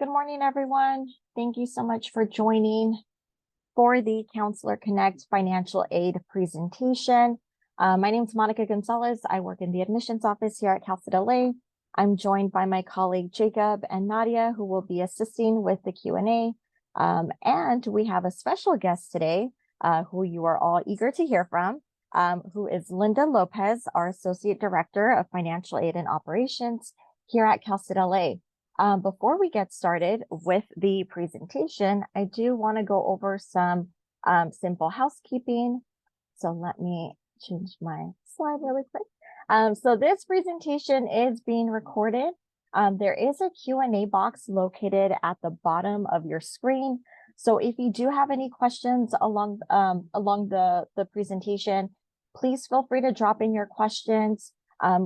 Good morning, everyone. Thank you so much for joining for the Counselor Connect Financial Aid presentation. My name is Monica Gonzalez. I work in the admissions office here at Cal State LA. I'm joined by my colleague Jacob and Nadia, who will be assisting with the Q&A. And we have a special guest today, who you are all eager to hear from, who is Linda Lopez, our Associate Director of Financial Aid and Operations here at Cal State LA. Before we get started with the presentation, I do want to go over some simple housekeeping. So let me change my slide really quick. So this presentation is being recorded. There is a Q&A box located at the bottom of your screen. So if you do have any questions along the presentation, please feel free to drop in your questions.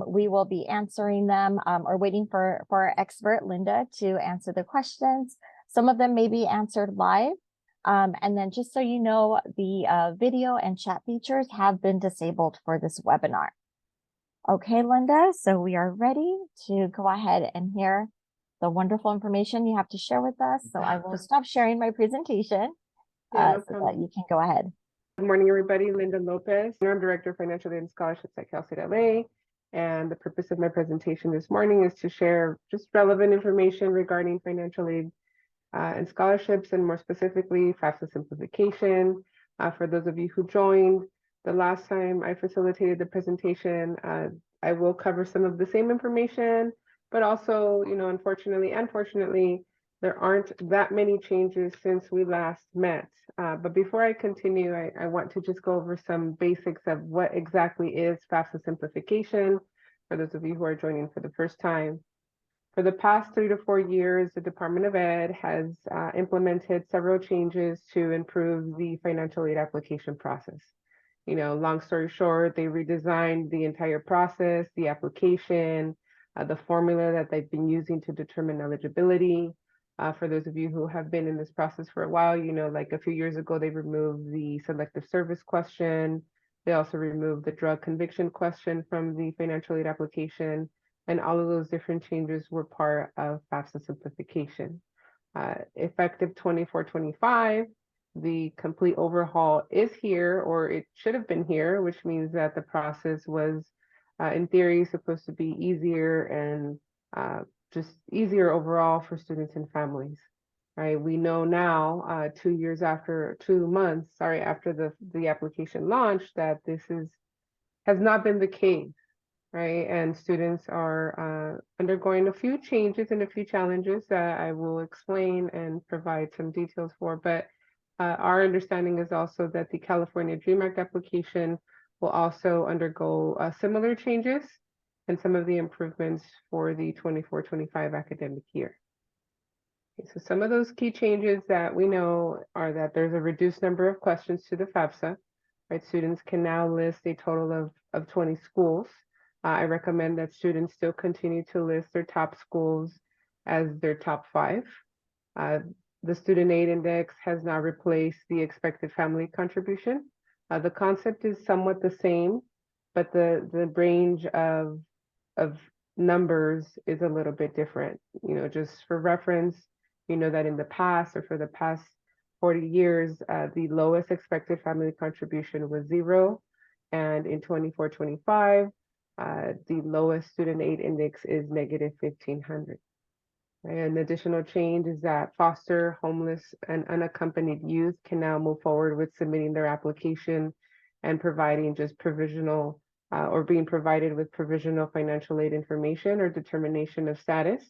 We will be answering them or waiting for our expert, Linda, to answer the questions. Some of them may be answered live. And then just so you know, the video and chat features have been disabled for this webinar. Okay, Linda, so we are ready to go ahead and hear the wonderful information you have to share with us. So I will stop sharing my presentation so that you can go ahead. Good morning, everybody. Linda Lopez. I'm Director of Financial Aid and Scholarships at Cal State LA. And the purpose of my presentation this morning is to share just relevant information regarding financial aid and scholarships, and more specifically, FAFSA simplification. For those of you who joined the last time I facilitated the presentation, I will cover some of the same information, but also, unfortunately and fortunately, there aren't that many changes since we last met. But before I continue, I want to just go over some basics of what exactly is FAFSA simplification for those of you who are joining for the first time. For the past 3 to 4 years, the Department of Ed has implemented several changes to improve the financial aid application process. Long story short, they redesigned the entire process, the application, the formula that they've been using to determine eligibility. For those of you who have been in this process for a while, like a few years ago, they removed the selective service question. They also removed the drug conviction question from the financial aid application. And all of those different changes were part of FAFSA simplification. Effective 24-25, the complete overhaul is here, or it should have been here, which means that the process was, in theory, supposed to be easier and just easier overall for students and families, right? We know now, 2 months after the application launched, that this has not been the case, right? And students are undergoing a few changes and a few challenges that I will explain and provide some details for. But our understanding is also that the California DREAM Act application will also undergo similar changes and some of the improvements for the 24-25 academic year. Okay, so some of those key changes that we know are that there's a reduced number of questions to the FAFSA, right? Students can now list a total of 20 schools. I recommend that students still continue to list their top schools as their top 5. The student aid index has now replaced the expected family contribution. The concept is somewhat the same, but the range of numbers is a little bit different. Just for reference, that in the past, or for the past 40 years, the lowest expected family contribution was 0. And in 24-25, the lowest student aid index is negative 1,500. An additional change is that foster, homeless, and unaccompanied youth can now move forward with submitting their application and providing just provisional or being provided with provisional financial aid information or determination of status.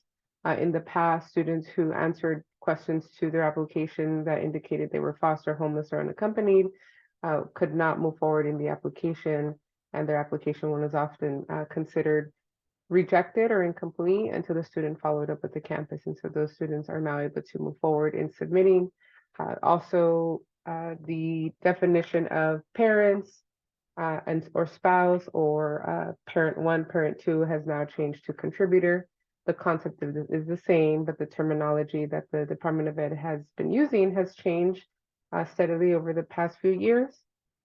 In the past, students who answered questions to their application that indicated they were foster, homeless, or unaccompanied could not move forward in the application, and their application was often considered rejected or incomplete until the student followed up with the campus. And so those students are now able to move forward in submitting. Also, the definition of parents or spouse, or parent 1, parent 2 has now changed to contributor. The concept is the same, but the terminology that the Department of Ed has been using has changed steadily over the past few years.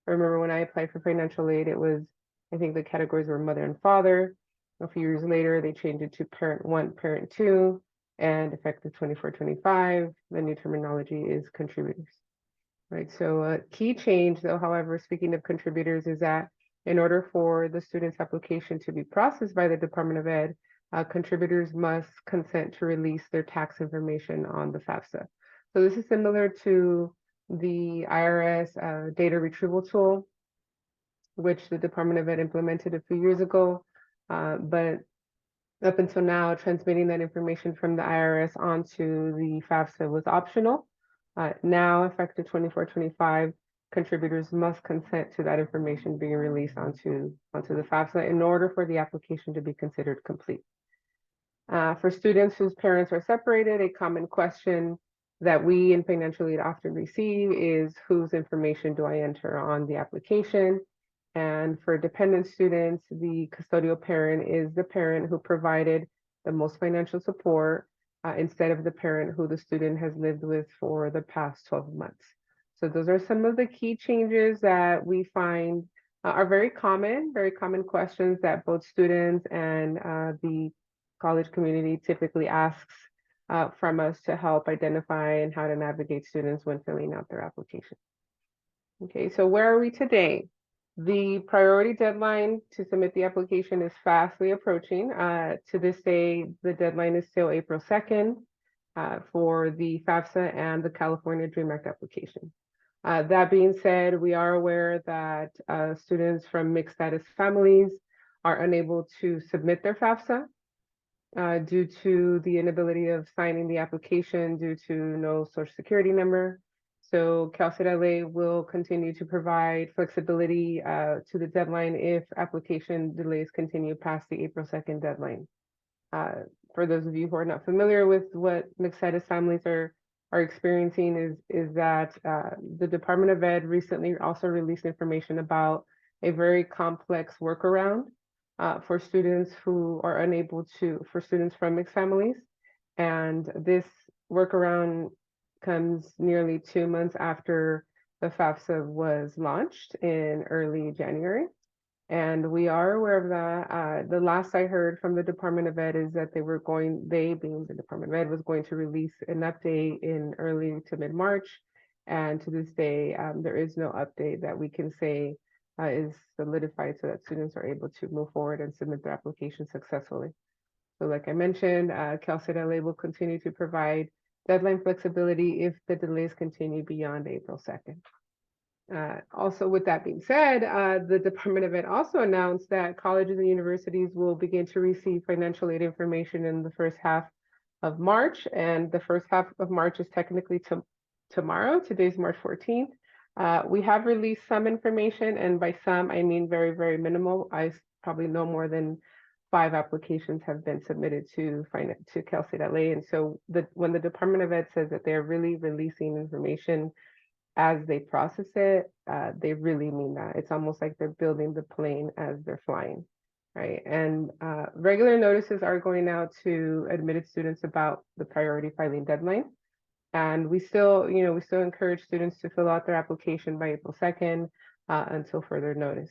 I remember when I applied for financial aid, I think the categories were mother and father. A few years later, they changed it to parent 1, parent 2. and effective 24-25, the new terminology is contributors. Right, so a key change though, however, speaking of contributors, is that in order for the student's application to be processed by the Department of Ed, contributors must consent to release their tax information on the FAFSA. So this is similar to the IRS data retrieval tool, which the Department of Ed implemented a few years ago. But up until now, transmitting that information from the IRS onto the FAFSA was optional. Now, effective 24-25, contributors must consent to that information being released onto the FAFSA in order for the application to be considered complete. For students whose parents are separated, a common question that we in financial aid often receive is, whose information do I enter on the application? And for dependent students, the custodial parent is the parent who provided the most financial support instead of the parent who the student has lived with for the past 12 months. So those are some of the key changes that we find are very common questions that both students and the college community typically asks from us to help identify and how to navigate students when filling out their application. Okay, so where are we today? The priority deadline to submit the application is fastly approaching. To this day, the deadline is still April 2nd for the FAFSA and the California DREAM Act application. That being said, we are aware that students from mixed status families are unable to submit their FAFSA due to the inability of signing the application due to no social security number. So Cal State LA will continue to provide flexibility to the deadline if application delays continue past the April 2nd deadline. For those of you who are not familiar with what mixed status families are experiencing, is that the Department of Ed recently also released information about a very complex workaround for students who are unable to, for students from mixed families. And this workaround comes nearly 2 months after the FAFSA was launched in early January. And we are aware of that. The last I heard from the Department of Ed is that they being the Department of Ed, was going to release an update in early to mid-March. And to this day, there is no update that we can say is solidified so that students are able to move forward and submit their application successfully. So like I mentioned, Cal State LA will continue to provide deadline flexibility if the delays continue beyond April 2nd. Also, with that being said, the Department of Ed also announced that colleges and universities will begin to receive financial aid information in the first half of March. And the first half of March is technically tomorrow. Today's March 14th. We have released some information, and by some, I mean very, very minimal. I probably no more than 5 applications have been submitted to Cal State LA. And so when the Department of Ed says that they're really releasing information as they process it, they really mean that. It's almost like they're building the plane as they're flying, right? And regular notices are going out to admitted students about the priority filing deadline. And we still encourage students to fill out their application by April 2nd until further notice.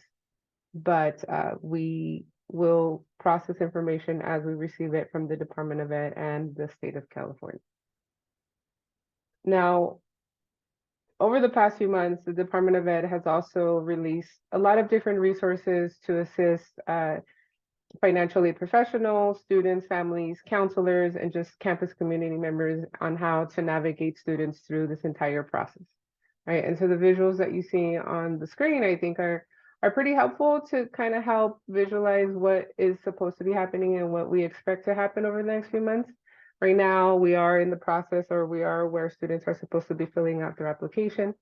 But we will process information as we receive it from the Department of Ed and the state of California. Now, over the past few months, the Department of Ed has also released a lot of different resources to assist financial aid professionals, students, families, counselors, and just campus community members on how to navigate students through this entire process, right? And so the visuals that you see on the screen, I think are pretty helpful to kind of help visualize what is supposed to be happening and what we expect to happen over the next few months. Right now, we are in the process, or we are where students are supposed to be filling out their application.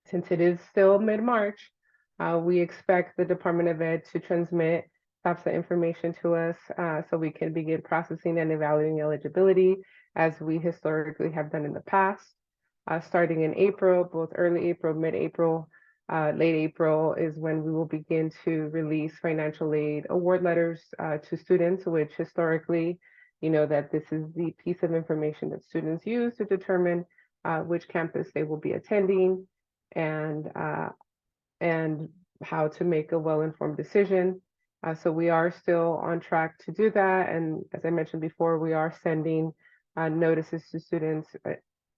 Since it is still mid-March, we expect the Department of Ed to transmit FAFSA information to us so we can begin processing and evaluating eligibility as we historically have done in the past. Starting in April, both early April, mid-April, late April is when we will begin to release financial aid award letters to students, which historically, you know, that this is the piece of information that students use to determine which campus they will be attending and how to make a well-informed decision. So we are still on track to do that. And as I mentioned before, we are sending notices to students,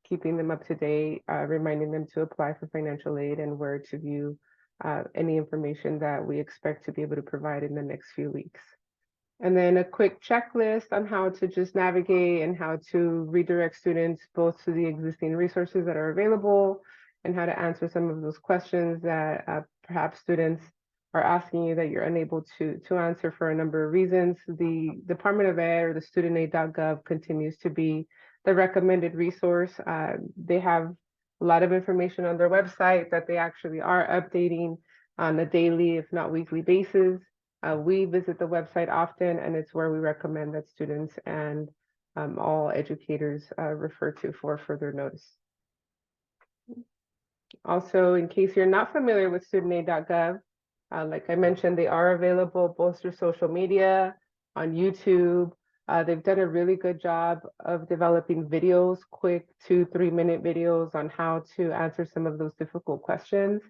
keeping them up to date, reminding them to apply for financial aid and where to view any information that we expect to be able to provide in the next few weeks. And then a quick checklist on how to just navigate and how to redirect students both to the existing resources that are available and how to answer some of those questions that perhaps students are asking you that you're unable to answer for a number of reasons. The Department of Ed or the studentaid.gov continues to be the recommended resource. They have a lot of information on their website that they actually are updating on a daily, if not weekly basis. We visit the website often, and it's where we recommend that students and all educators refer to for further notice. Also, in case you're not familiar with studentaid.gov, like I mentioned, they are available both through social media, on YouTube. They've done a really good job of developing videos, quick 2-3 minute videos on how to answer some of those difficult questions.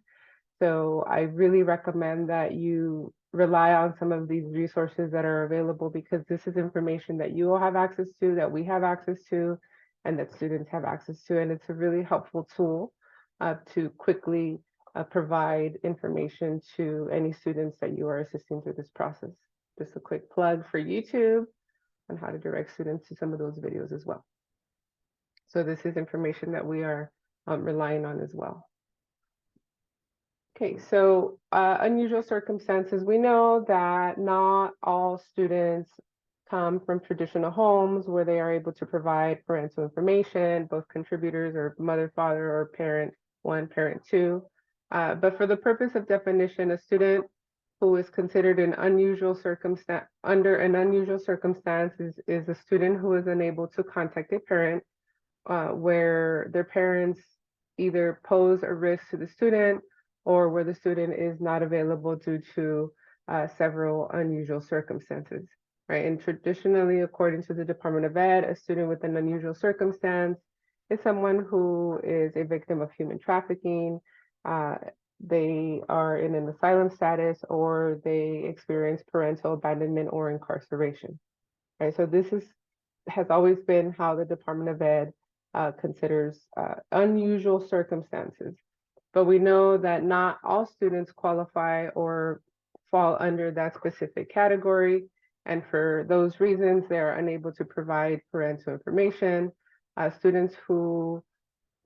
So I really recommend that you rely on some of these resources that are available, because this is information that you will have access to, that we have access to, and that students have access to. And it's a really helpful tool to quickly provide information to any students that you are assisting through this process. Just a quick plug for YouTube on how to direct students to some of those videos as well. So this is information that we are relying on as well. Okay, so unusual circumstances. We know that not all students come from traditional homes where they are able to provide parental information, both contributors or mother, father, or parent one, parent two. But for the purpose of definition, a student who is considered an unusual circumstance, under an unusual circumstance is a student who is unable to contact a parent where their parents either pose a risk to the student or where the student is not available due to several unusual circumstances, right? And traditionally, according to the Department of Ed, a student with an unusual circumstance is someone who is a victim of human trafficking. They are in an asylum status, or they experience parental abandonment or incarceration, right? So this has always been how the Department of Ed considers unusual circumstances. But we know that not all students qualify or fall under that specific category. And for those reasons, they are unable to provide parental information. Students who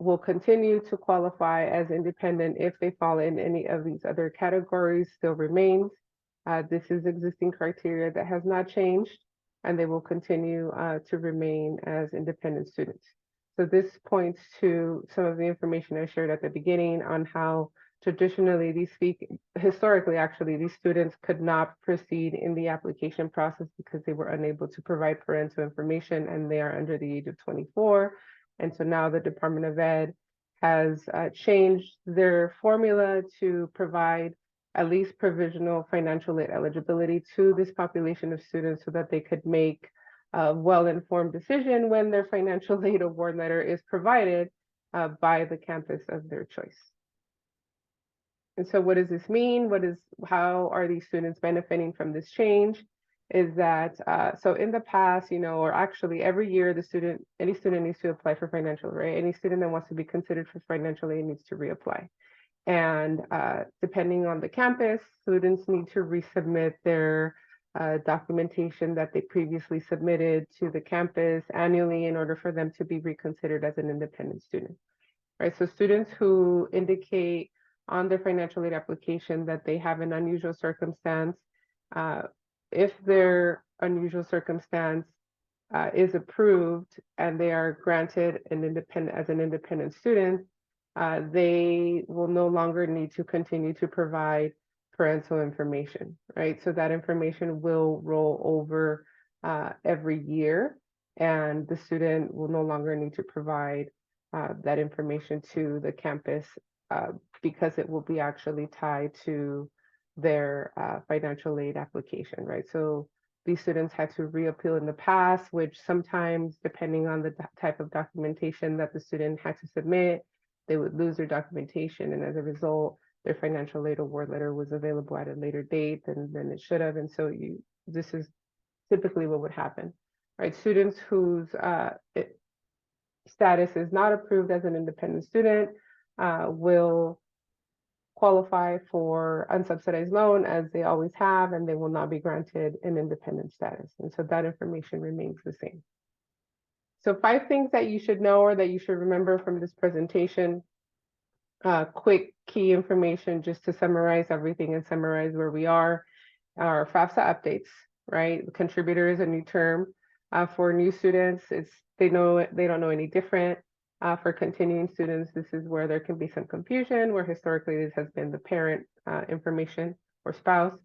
will continue to qualify as independent if they fall in any of these other categories still remains. This is existing criteria that has not changed, and they will continue to remain as independent students. So this points to some of the information I shared at the beginning on how traditionally historically actually, these students could not proceed in the application process because they were unable to provide parental information and they are under the age of 24. And so now the Department of Ed has changed their formula to provide at least provisional financial aid eligibility to this population of students so that they could make a well-informed decision when their financial aid award letter is provided by the campus of their choice. And so what does this mean? How are these students benefiting from this change? Is that, so in the past, or actually every year, any student needs to apply for financial aid, right? Any student that wants to be considered for financial aid needs to reapply. And depending on the campus, students need to resubmit their documentation that they previously submitted to the campus annually in order for them to be reconsidered as an independent student, right? So students who indicate on their financial aid application that they have an unusual circumstance, if their unusual circumstance is approved and they are granted as an independent student, they will no longer need to continue to provide parental information, right? So that information will roll over every year, and the student will no longer need to provide that information to the campus because it will be actually tied to their financial aid application, right? So these students had to reappeal in the past, which sometimes, depending on the type of documentation that the student had to submit, they would lose their documentation, and as a result, their financial aid award letter was available at a later date than it should have. And so this is typically what would happen, right? Students whose status is not approved as an independent student will qualify for unsubsidized loan as they always have, and they will not be granted an independent status. And so that information remains the same. So 5 things that you should know or that you should remember from this presentation. Quick key information just to summarize everything and summarize where we are. Our FAFSA updates, right? The contributor is a new term. For new students, they don't know any different. For continuing students, this is where there can be some confusion, where historically this has been the parent information or spouse.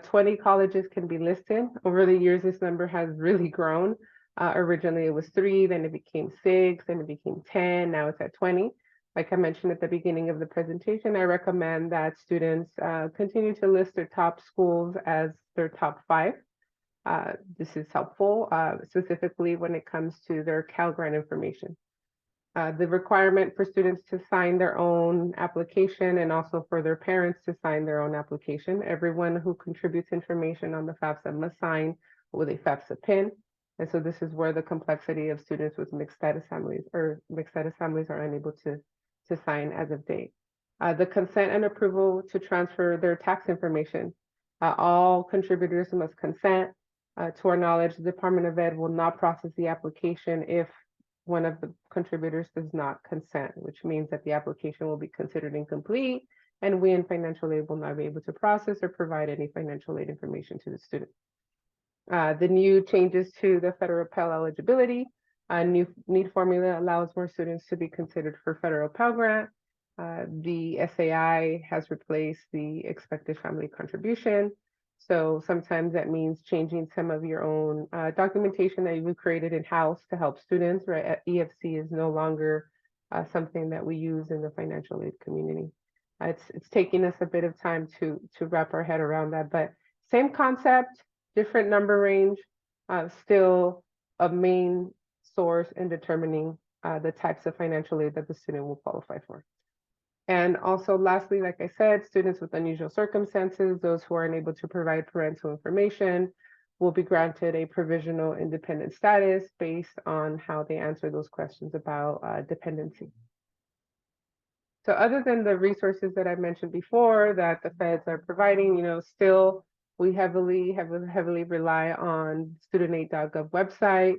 20 colleges can be listed. Over the years, this number has really grown. Originally, it was 3, then it became 6, then it became 10, now it's at 20. Like I mentioned at the beginning of the presentation, I recommend that students continue to list their top schools as their top 5. This is helpful, specifically when it comes to their Cal Grant information. The requirement for students to sign their own application and also for their parents to sign their own application. Everyone who contributes information on the FAFSA must sign with a FAFSA PIN. And so this is where the complexity of students with mixed status families are unable to sign as of date. The consent and approval to transfer their tax information. All contributors must consent. To our knowledge, the Department of Ed will not process the application if one of the contributors does not consent, which means that the application will be considered incomplete, and we in financial aid will not be able to process or provide any financial aid information to the student. The new changes to the federal Pell eligibility. New need formula allows more students to be considered for federal Pell Grant. The SAI has replaced the expected family contribution. So sometimes that means changing some of your own documentation that you've created in-house to help students, right? EFC is no longer something that we use in the financial aid community. It's taking us a bit of time to wrap our head around that, but same concept, different number range, still a main source in determining the types of financial aid that the student will qualify for. And also lastly, like I said, students with unusual circumstances, those who are unable to provide parental information, will be granted a provisional independent status based on how they answer those questions about dependency. So other than the resources that I mentioned before that the feds are providing, still we heavily rely on studentaid.gov website.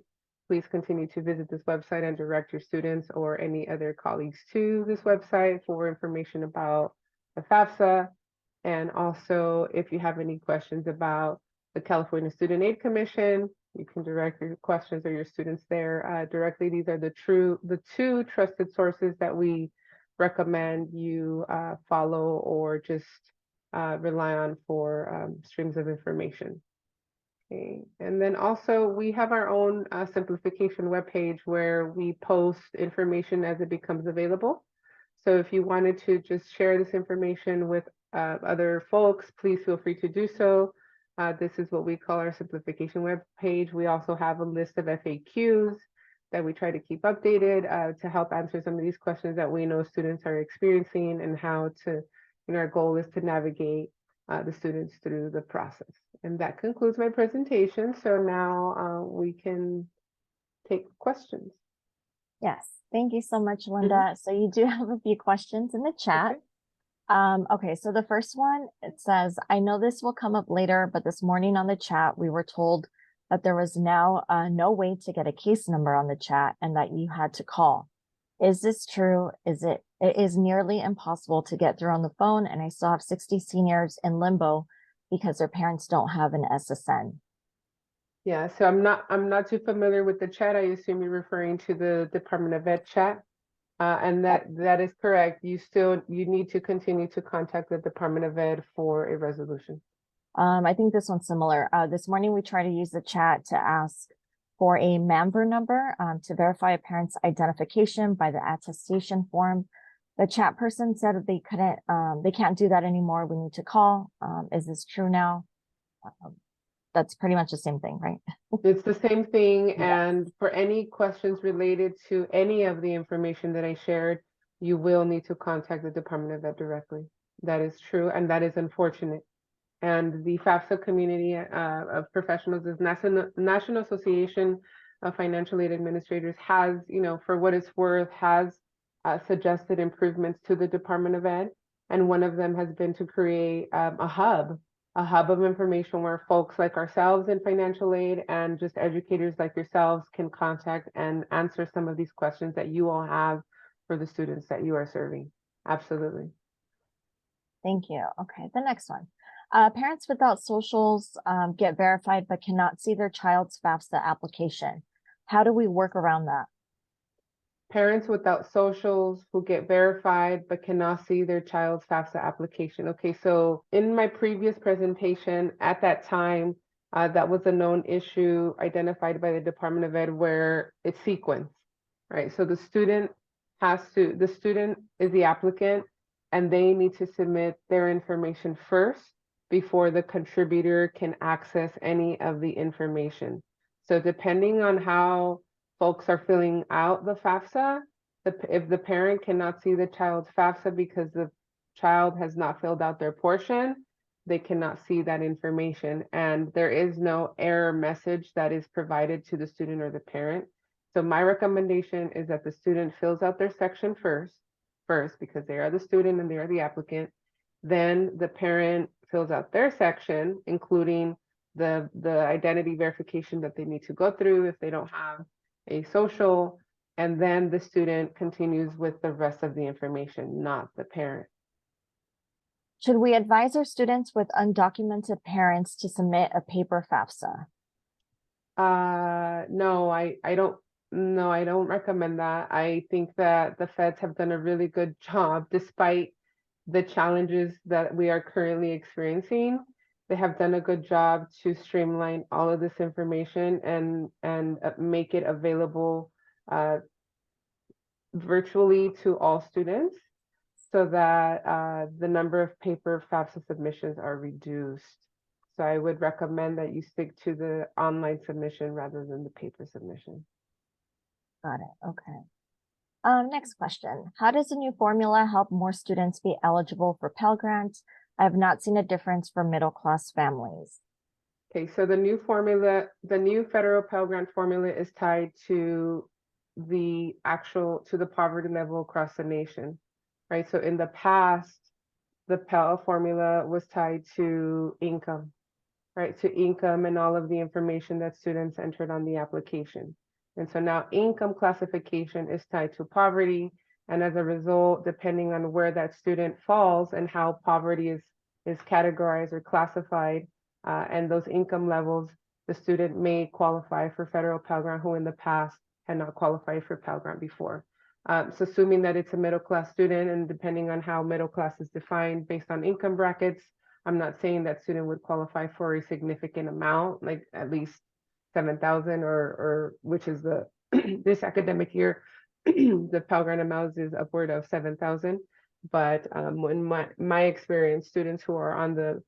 Please continue to visit this website and direct your students or any other colleagues to this website for information about the FAFSA. And also, if you have any questions about the California Student Aid Commission, you can direct your questions or your students there directly. These are the 2 trusted sources that we recommend you follow or just rely on for streams of information. Okay. And then also we have our own simplification webpage where we post information as it becomes available. So if you wanted to just share this information with other folks, please feel free to do so. This is what we call our simplification webpage. We also have a list of FAQs that we try to keep updated to help answer some of these questions that we know students are experiencing and how to, our goal is to navigate the students through the process. And that concludes my presentation. So now we can take questions. Yes, thank you so much, Linda. So you do have a few questions in the chat. Okay, so the first one, it says, I know this will come up later, but this morning on the chat, we were told that there was now no way to get a case number on the chat and that you had to call. Is this true? It is nearly impossible to get through on the phone, and I still have 60 seniors in limbo because their parents don't have an SSN. Yeah, so I'm not too familiar with the chat. I assume you're referring to the Department of Ed chat. And that is correct. You need to continue to contact the Department of Ed for a resolution. I think this one's similar. This morning we tried to use the chat to ask for a member number to verify a parent's identification by the attestation form. The chat person said that they can't do that anymore. We need to call. Is this true now? That's pretty much the same thing, right? It's the same thing. Yeah. And for any questions related to any of the information that I shared, you will need to contact the Department of Ed directly. That is true, and that is unfortunate. And the FAFSA community of professionals, this National Association of Financial Aid Administrators has, for what it's worth, has suggested improvements to the Department of Ed. And one of them has been to create a hub of information where folks like ourselves in financial aid and just educators like yourselves can contact and answer some of these questions that you all have for the students that you are serving. Absolutely. Thank you. Okay, the next one. Parents without socials get verified but cannot see their child's FAFSA application. How do we work around that? Parents without socials who get verified but cannot see their child's FAFSA application. Okay, so in my previous presentation, at that time, that was a known issue identified by the Department of Ed where it's sequenced, right? So the student is the applicant and they need to submit their information first before the contributor can access any of the information. So depending on how folks are filling out the FAFSA, if the parent cannot see the child's FAFSA because the child has not filled out their portion, they cannot see that information. And there is no error message that is provided to the student or the parent. So my recommendation is that the student fills out their section first because they are the student and they are the applicant. Then the parent fills out their section, including the identity verification that they need to go through if they don't have a social, and then the student continues with the rest of the information, not the parent. Should we advise our students with undocumented parents to submit a paper FAFSA? No, I don't. No, I don't recommend that. I think that the feds have done a really good job, despite the challenges that we are currently experiencing. They have done a good job to streamline all of this information and make it available virtually to all students so that the number of paper FAFSA submissions are reduced. So I would recommend that you stick to the online submission rather than the paper submission. Got it. Okay. Next question. How does the new formula help more students be eligible for Pell Grants? I have not seen a difference for middle-class families. Okay, so the new federal Pell Grant formula is tied to the poverty level across the nation, right? So in the past, the Pell formula was tied to income, right? To income and all of the information that students entered on the application. And so now income classification is tied to poverty. And as a result, depending on where that student falls and how poverty is categorized or classified, and those income levels, the student may qualify for federal Pell Grant who in the past had not qualified for Pell Grant before. So assuming that it's a middle class student, and depending on how middle class is defined based on income brackets, I'm not saying that student would qualify for a significant amount, like at least 7,000 or which is the this academic year, the Pell Grant amount is upward of 7,000. But in my experience, students who are on the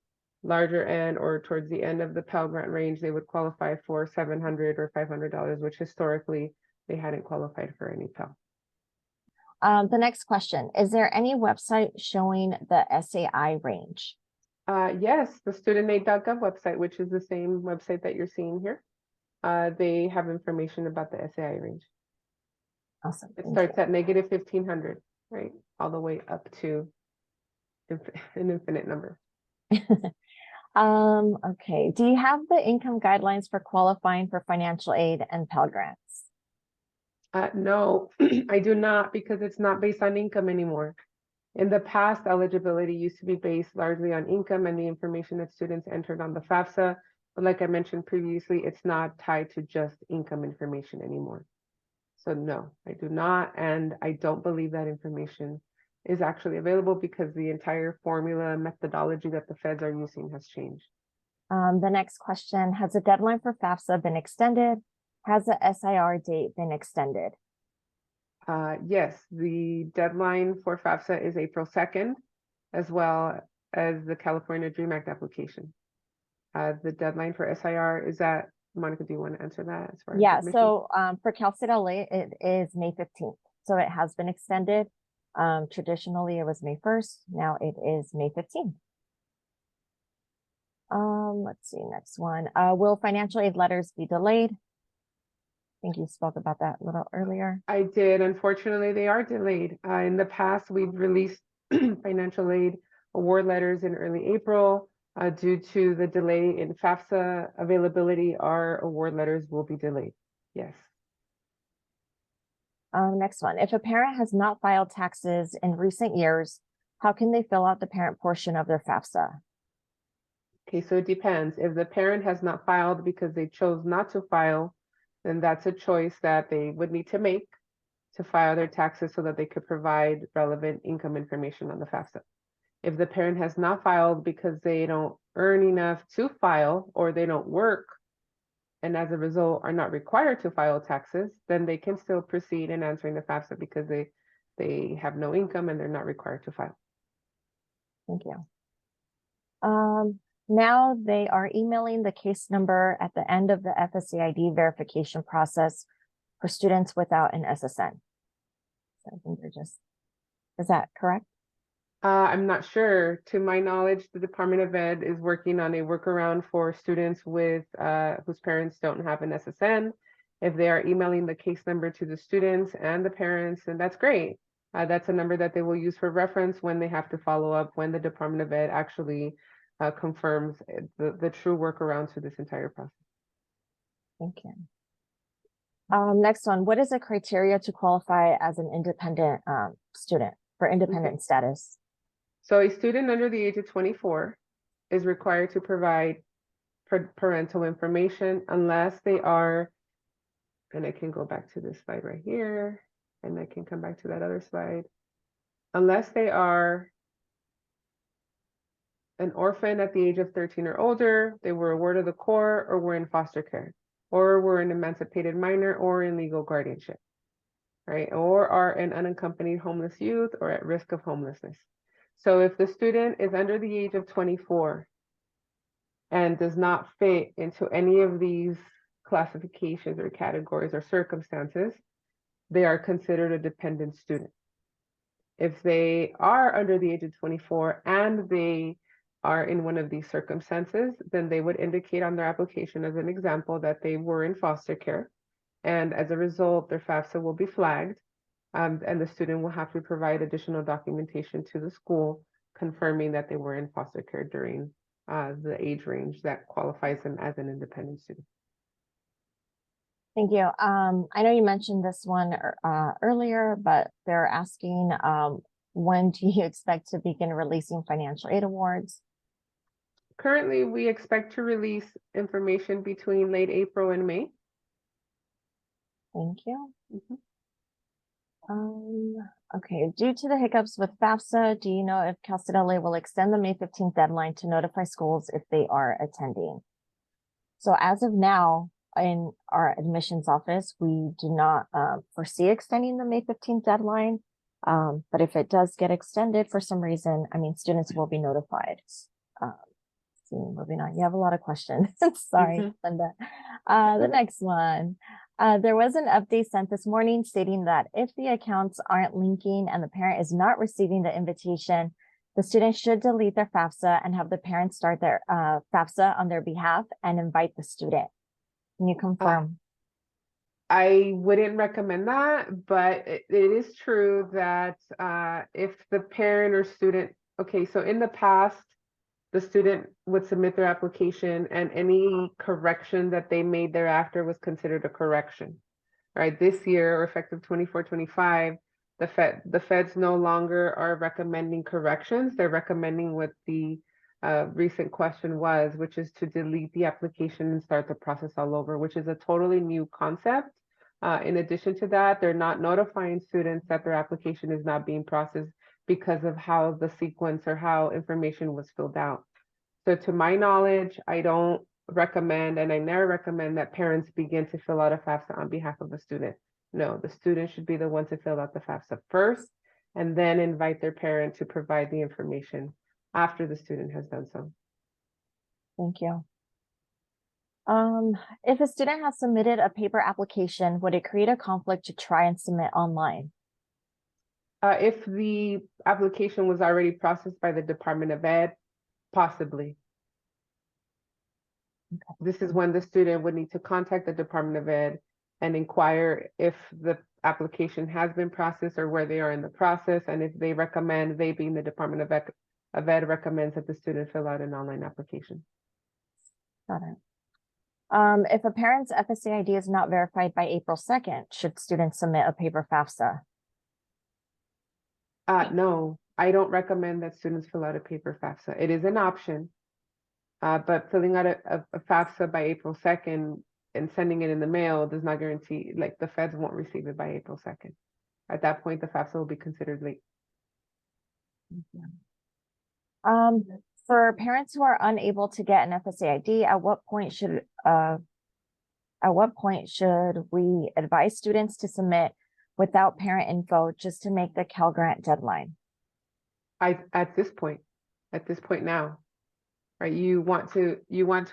larger end or towards the end of the Pell Grant range, they would qualify for $700 or $500, which historically they hadn't qualified for any Pell. The next question, is there any website showing the SAI range? Yes, the studentaid.gov website, which is the same website that you're seeing here. They have information about the SAI range. Awesome. It starts at negative 1,500, right? All the way up to an infinite number. Okay. Do you have the income guidelines for qualifying for financial aid and Pell Grants? No, I do not, because it's not based on income anymore. In the past, eligibility used to be based largely on income and the information that students entered on the FAFSA. But like I mentioned previously, it's not tied to just income information anymore. So no, I do not. And I don't believe that information is actually available because the entire formula methodology that the feds are using has changed. The next question, has the deadline for FAFSA been extended? Has the SIR date been extended? Yes, the deadline for FAFSA is April 2nd, as well as the California DREAM Act application. The deadline for SIR is that, Monica, do you want to answer that as far as Yeah, submission? so for Cal State LA, it is May 15th. So it has been extended. Traditionally, it was May 1st. Now it is May 15th. Let's see, next one. Will financial aid letters be delayed? I think you spoke about that a little earlier. I did. Unfortunately, they are delayed. In the past, we've released financial aid award letters in early April. Due to the delay in FAFSA availability, our award letters will be delayed. Yes. Next one. If a parent has not filed taxes in recent years, how can they fill out the parent portion of their FAFSA? Okay, so it depends. If the parent has not filed because they chose not to file, then that's a choice that they would need to make to file their taxes so that they could provide relevant income information on the FAFSA. If the parent has not filed because they don't earn enough to file or they don't work and as a result are not required to file taxes, then they can still proceed in answering the FAFSA because they have no income and they're not required to file. Thank you. Now they are emailing the case number at the end of the FSCID verification process for students without an SSN. So I think they're just, is that correct? I'm not sure. To my knowledge, the Department of Ed is working on a workaround for students with whose parents don't have an SSN. If they are emailing the case number to the students and the parents, then that's great. That's a number that they will use for reference when they have to follow up when the Department of Ed actually confirms the true workaround to this entire process. Thank you. Next one, what is the criteria to qualify as an independent student for independent status? So a student under the age of 24 is required to provide parental information unless they are, and I can go back to this slide right here, and I can come back to that other slide. Unless they are an orphan at the age of 13 or older, they were a ward of the court or were in foster care, or were an emancipated minor or in legal guardianship, right? Or are an unaccompanied homeless youth or at risk of homelessness. So if the student is under the age of 24 and does not fit into any of these classifications or categories or circumstances, they are considered a dependent student. If they are under the age of 24 and they are in one of these circumstances, then they would indicate on their application as an example that they were in foster care. And as a result, their FAFSA will be flagged. And the student will have to provide additional documentation to the school confirming that they were in foster care during the age range that qualifies them as an independent student. Thank you. I know you mentioned this one earlier, but they're asking when do you expect to begin releasing financial aid awards? Currently, we expect to release information between late April and May. Thank you. Okay, due to the hiccups with FAFSA, do you know if Cal State LA will extend the May 15th deadline to notify schools if they are attending? So as of now, in our admissions office, we do not foresee extending the May 15th deadline. But if it does get extended for some reason, I mean, students will be notified. Moving on. You have a lot of questions. Sorry, Linda. The next one. There was an update sent this morning stating that if the accounts aren't linking and the parent is not receiving the invitation, the student should delete their FAFSA and have the parent start their FAFSA on their behalf and invite the student. Can you confirm? I wouldn't recommend that, but it is true that if the parent or student, okay, so in the past, the student would submit their application and any correction that they made thereafter was considered a correction, right? This year, or effective 24-25, the feds no longer are recommending corrections. They're recommending what the recent question was, which is to delete the application and start the process all over, which is a totally new concept. In addition to that, they're not notifying students that their application is not being processed because of how the sequence or how information was filled out. So to my knowledge, I don't recommend, and I never recommend that parents begin to fill out a FAFSA on behalf of a student. No, the student should be the one to fill out the FAFSA first, and then invite their parent to provide the information after the student has done so. Thank you. If a student has submitted a paper application, would it create a conflict to try and submit online? If the application was already processed by the Department of Ed, possibly. This is when the student would need to contact the Department of Ed and inquire if the application has been processed or where they are in the process, and if they recommend, they being the Department of Ed recommends that the student fill out an online application. Got it. If a parent's FSA ID is not verified by April 2nd, should students submit a paper FAFSA? No, I don't recommend that students fill out a paper FAFSA. It is an option. But filling out a FAFSA by April 2nd and sending it in the mail does not guarantee, like, the feds won't receive it by April 2nd. At that point, the FAFSA will be considered late. For parents who are unable to get an FSA ID, at what point should we advise students to submit without parent info just to make the Cal Grant deadline? At this point now, right? You want to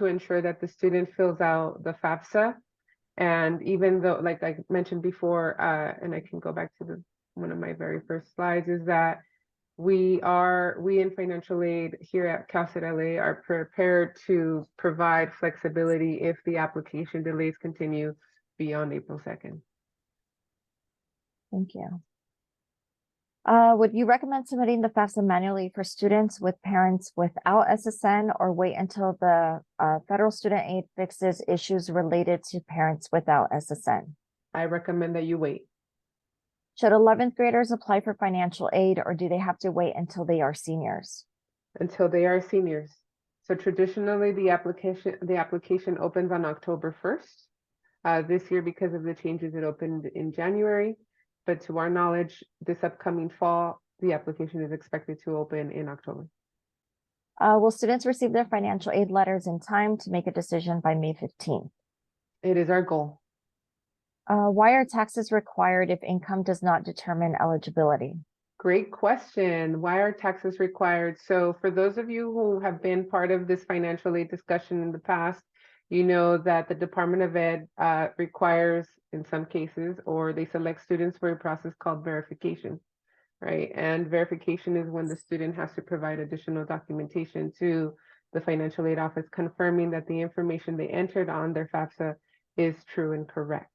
ensure that the student fills out the FAFSA, and even though, like I mentioned before, and I can go back to one of my very first slides, is that we in financial aid here at Cal State LA are prepared to provide flexibility if the application delays continue beyond April 2nd. Thank you. Would you recommend submitting the FAFSA manually for students with parents without SSN, or wait until the federal student aid fixes issues related to parents without SSN? I recommend that you wait. Should 11th graders apply for financial aid, or do they have to wait until they are seniors? Until they are seniors. So traditionally, the application opens on October 1st. This year, because of the changes, it opened in January. But to our knowledge, this upcoming fall, the application is expected to open in October. Will students receive their financial aid letters in time to make a decision by May 15th? It is our goal. Why are taxes required if income does not determine eligibility? Great question. Why are taxes required? So for those of you who have been part of this financial aid discussion in the past, you know that the Department of Ed requires, in some cases, or they select students for a process called verification, right? And verification is when the student has to provide additional documentation to the financial aid office confirming that the information they entered on their FAFSA is true and correct.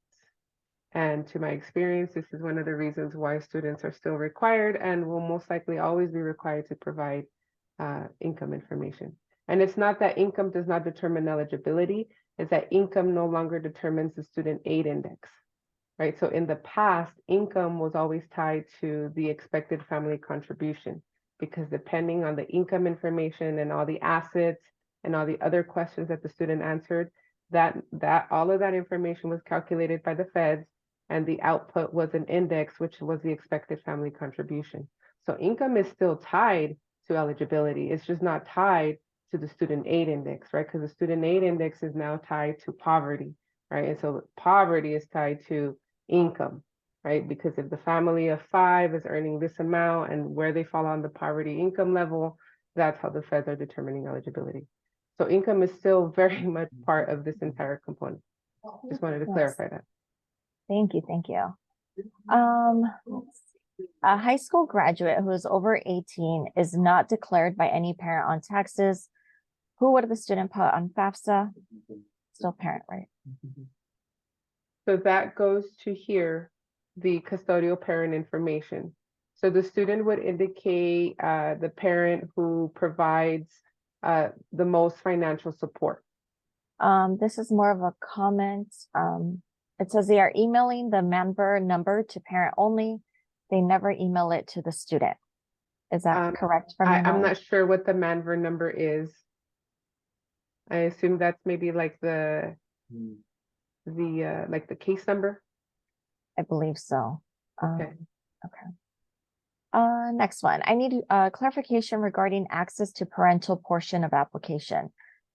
And to my experience, this is one of the reasons why students are still required and will most likely always be required to provide income information. And it's not that income does not determine eligibility, it's that income no longer determines the student aid index, right? So in the past, income was always tied to the expected family contribution, because depending on the income information and all the assets and all the other questions that the student answered, that all of that information was calculated by the feds, and the output was an index, which was the expected family contribution. So income is still tied to eligibility. It's just not tied to the student aid index, right? Because the student aid index is now tied to poverty, right? And so poverty is tied to income, right? Because if the family of 5 is earning this amount and where they fall on the poverty income level, that's how the feds are determining eligibility. So income is still very much part of this entire component. Just wanted to clarify that. Thank you, thank you. A high school graduate who is over 18 is not declared by any parent on taxes. Who would the student put on FAFSA? Still parent, right? So that goes to here, the custodial parent information. So the student would indicate the parent who provides the most financial support. This is more of a comment. It says they are emailing the member number to parent only. They never email it to the student. Is that correct? I'm not sure what the MANVER number is. I assume that's maybe like the case number. I believe so. Okay. Next one. I need clarification regarding access to parental portion of application.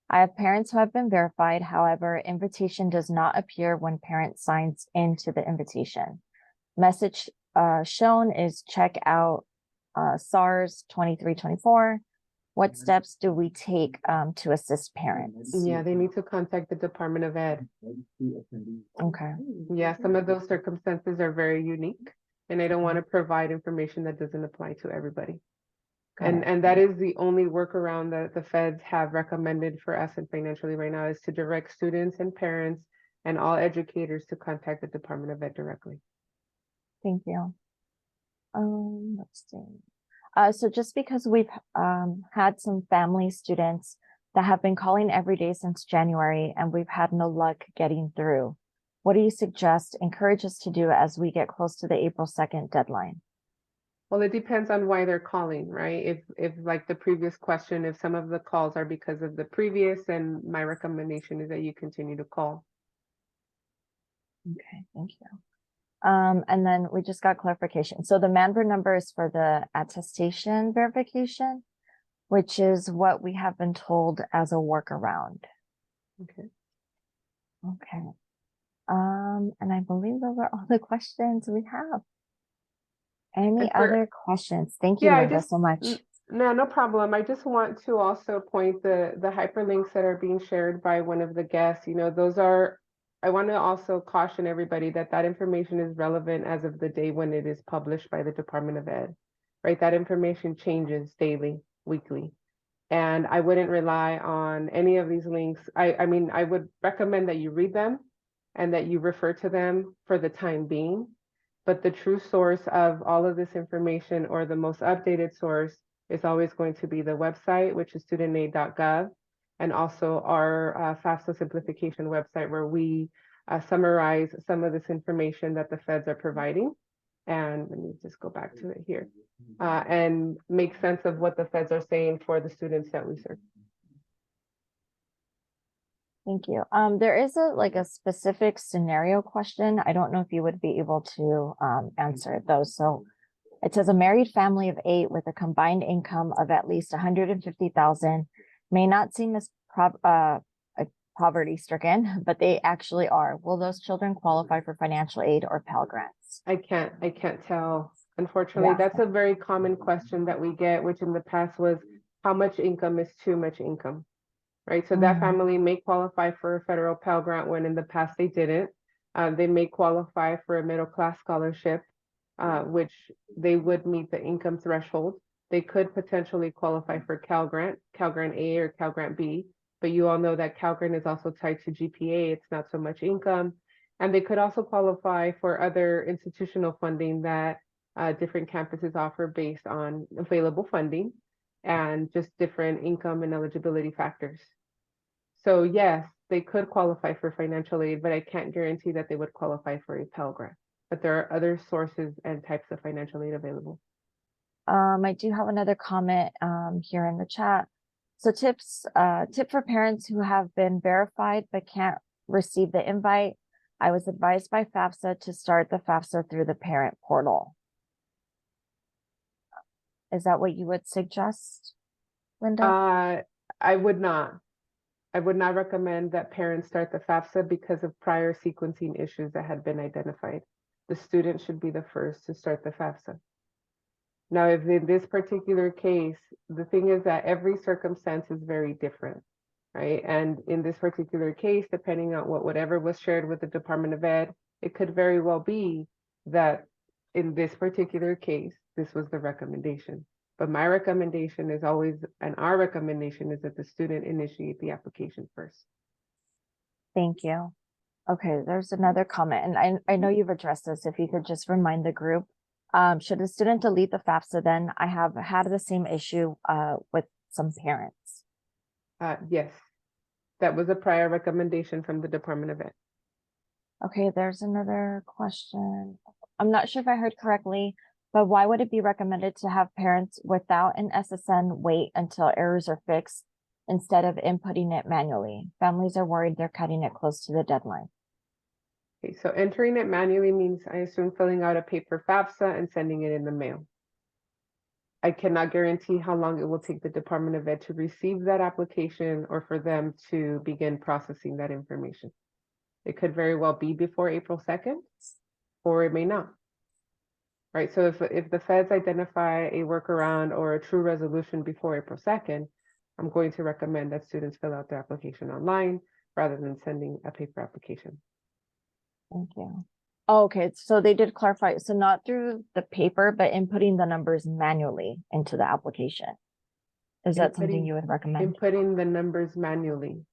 I have parents who have been verified. However, invitation does not appear when parent signs into the invitation. Message shown is check out SARS 2324. What steps do we take to assist parents? Yeah, they need to contact the Department of Ed. Okay. Yeah, some of those circumstances are very unique. and I don't want to provide information that doesn't apply to everybody. Got it. And that is the only workaround that the feds have recommended for us and financially right now, is to direct students and parents and all educators to contact the Department of Ed directly. Thank you. Let's see. So just because we've had some family students that have been calling every day since January and we've had no luck getting through, what do you suggest, encourage us to do as we get close to the April 2nd deadline? Well, it depends on why they're calling, right? If like the previous question, if some of the calls are because of the previous, then my recommendation is that you continue to call. Okay, thank you. And then we just got clarification. So the member number is for the attestation verification, which is what we have been told as a workaround. Okay. Okay. And I believe those are all the questions we have. Any other questions? Thank you, Yeah, Linda, so much. No problem. I just want to also point the hyperlinks that are being shared by one of the guests. You know, those are, I want to also caution everybody that that information is relevant as of the day when it is published by the Department of Ed, right? That information changes daily, weekly. And I wouldn't rely on any of these links. I mean, I would recommend that you read them and that you refer to them for the time being. But the true source of all of this information, or the most updated source, is always going to be the website, which is studentaid.gov, and also our FAFSA simplification website, where we summarize some of this information that the feds are providing. And let me just go back to it here, and make sense of what the feds are saying for the students that we serve. Thank you. There is a specific scenario question. I don't know if you would be able to answer it though. So it says a married family of 8 with a combined income of at least 150,000 may not seem as poverty stricken, but they actually are. Will those children qualify for financial aid or Pell Grants? I can't tell. Unfortunately, Yeah. that's a very common question that we get, which in the past was, how much income is too much income? Right, so that family may qualify for a federal Pell Grant when in the past they didn't. They may qualify for a middle class scholarship, which they would meet the income threshold. They could potentially qualify for Cal Grant A or Cal Grant B, but you all know that Cal Grant is also tied to GPA. It's not so much income. And they could also qualify for other institutional funding that different campuses offer based on available funding and just different income and eligibility factors. So yes, they could qualify for financial aid, but I can't guarantee that they would qualify for a Pell Grant. But there are other sources and types of financial aid available. I do have another comment here in the chat. So tip for parents who have been verified but can't receive the invite. I was advised by FAFSA to start the FAFSA through the parent portal. Is that what you would suggest, Linda? I would not. I would not recommend that parents start the FAFSA because of prior sequencing issues that had been identified. The student should be the first to start the FAFSA. Now, if in this particular case, the thing is that every circumstance is very different, right? And in this particular case, depending on whatever was shared with the Department of Ed, it could very well be that in this particular case, this was the recommendation. But my recommendation is always, and our recommendation is that the student initiate the application first. Thank you. Okay, there's another comment, and I know you've addressed this. If you could just remind the group, should the student delete the FAFSA then? I have had the same issue with some parents. Yes, that was a prior recommendation from the Department of Ed. Okay, there's another question. I'm not sure if I heard correctly, but why would it be recommended to have parents without an SSN wait until errors are fixed instead of inputting it manually? Families are worried they're cutting it close to the deadline. Okay, so entering it manually means, I assume, filling out a paper FAFSA and sending it in the mail. I cannot guarantee how long it will take the Department of Ed to receive that application or for them to begin processing that information. It could very well be before April 2nd, or it may not. Right, so if the feds identify a workaround or a true resolution before April 2nd, I'm going to recommend that students fill out their application online rather than sending a paper application. Thank you. Okay, so they did clarify, so not through the paper, but inputting the numbers manually into the application. Is that something you would recommend? Inputting the numbers manually.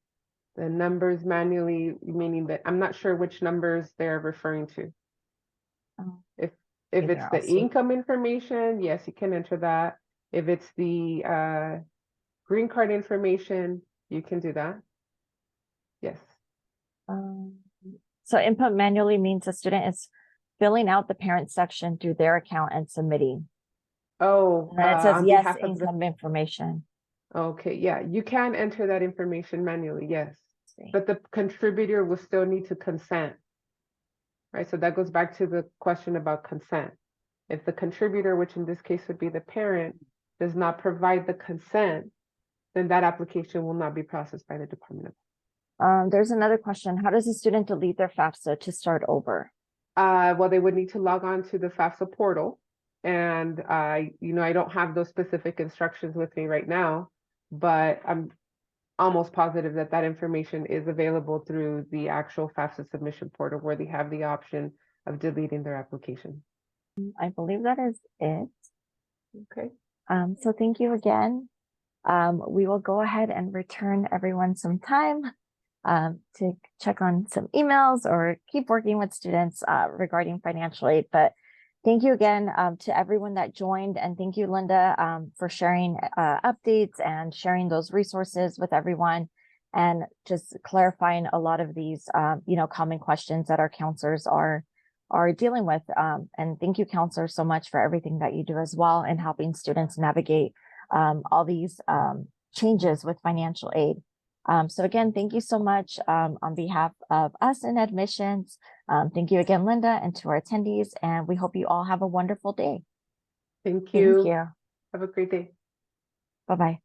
The numbers manually, meaning that I'm not sure which numbers they're referring to. Oh, If maybe it's I'll the see. income information, yes, you can enter that. If it's the green card information, you can do that. Yes. Um, so input manually means the student is filling out the parent section through their account and submitting. Oh, And then it says on yes, behalf of the, income information. okay, yeah, you can enter that information manually, yes. Let's see. But the contributor will still need to consent. Right, so that goes back to the question about consent. If the contributor, which in this case would be the parent, does not provide the consent, then that application will not be processed by the Department of. There's another question. How does a student delete their FAFSA to start over? Well, they would need to log on to the FAFSA portal. And I don't have those specific instructions with me right now, but I'm almost positive that that information is available through the actual FAFSA submission portal where they have the option of deleting their application. I believe that is it. Okay. So thank you again. We will go ahead and return everyone some time to check on some emails or keep working with students regarding financial aid. But thank you again to everyone that joined, and thank you, Linda, for sharing updates and sharing those resources with everyone, and just clarifying a lot of these common questions that our counselors are dealing with. And thank you, counselors, so much for everything that you do as well in helping students navigate all these changes with financial aid. So again, thank you so much on behalf of us in admissions. Thank you again, Linda, and to our attendees, and we hope you all have a wonderful day. Thank Thank you. you. Have a great day. Bye-bye.